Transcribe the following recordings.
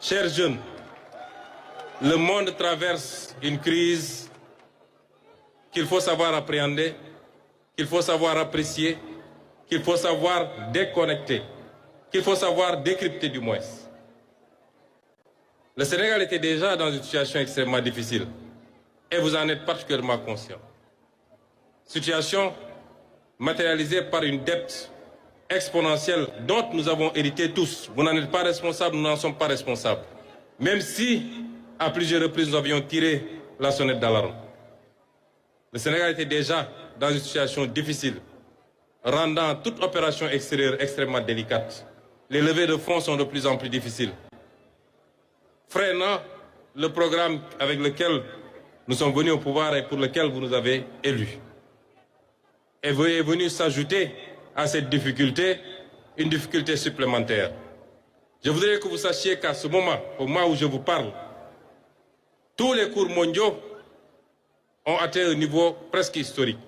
Chers jeunes, le monde traverse une crise qu'il faut savoir appréhender, qu'il faut savoir apprécier, qu'il faut savoir déconnecter, qu'il faut savoir décrypter du moins. Le Sénégal était déjà dans une situation extrêmement difficile et vous en êtes particulièrement conscient. Situation matérialisée par une dette exponentielle dont nous avons hérité tous. Vous n'en êtes pas responsables, nous n'en sommes pas responsables. Même si, à plusieurs reprises, nous avions tiré la sonnette d'alarme. Le Sénégal était déjà dans une situation difficile, rendant toute opération extérieure extrêmement délicate. Les levées de fonds sont de plus en plus difficiles, freinant le programme avec lequel nous sommes venus au pouvoir et pour lequel vous nous avez élus. Et vous est venu s'ajouter à cette difficulté une difficulté supplémentaire. Je voudrais que vous sachiez qu'à ce moment, au moment où je vous parle, tous les cours mondiaux ont atteint un niveau presque historique.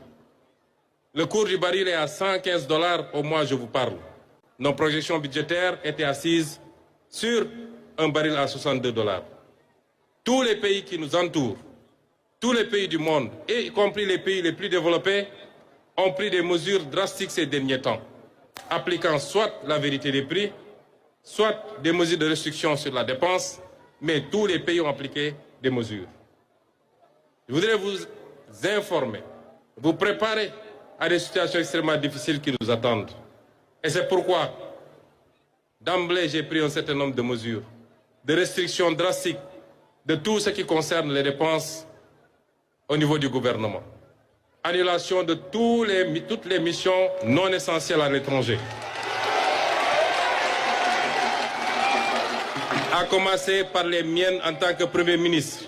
Le cours du baril est à 115 $ au mois où je vous parle. Nos projections budgétaires étaient assises sur un baril à 62 $. Tous les pays qui nous entourent, tous les pays du monde, y compris les pays les plus développés, ont pris des mesures drastiques ces derniers temps, appliquant soit la vérité des prix, soit des mesures de restriction sur la dépense, mais tous les pays ont appliqué des mesures. Je voudrais vous informer, vous préparer à des situations extrêmement difficiles qui nous attendent. Et c'est pourquoi, d'emblée, j'ai pris un certain nombre de mesures, de restrictions drastiques de tout ce qui concerne les dépenses au niveau du gouvernement. Annulation de toutes les missions non essentielles à l'étranger. À commencer par les miennes en tant que Premier ministre.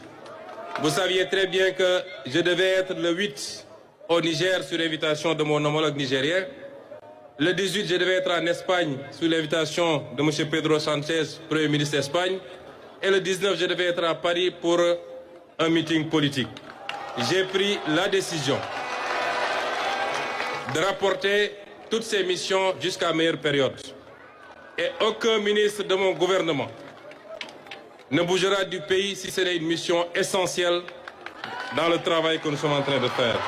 Vous saviez très bien que je devais être le 8 au Niger sur l'invitation de mon homologue nigérien. Le 18, je devais être en Espagne sous l'invitation de M. Pedro Sanchez, Premier ministre d'Espagne. Et le 19, je devais être à Paris pour un meeting politique. J'ai pris la décision de rapporter toutes ces missions jusqu'à meilleure période. Et aucun ministre de mon gouvernement ne bougera du pays si ce n'est une mission essentielle dans le travail que nous sommes en train de faire.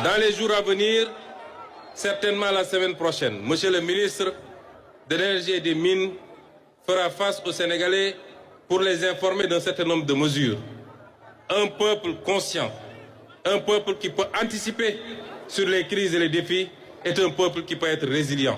Dans les jours à venir, certainement la semaine prochaine, Monsieur le ministre de l'Énergie et des Mines fera face aux Sénégalais pour les informer d'un certain nombre de mesures. Un peuple conscient, un peuple qui peut anticiper sur les crises et les défis est un peuple qui peut être résilient.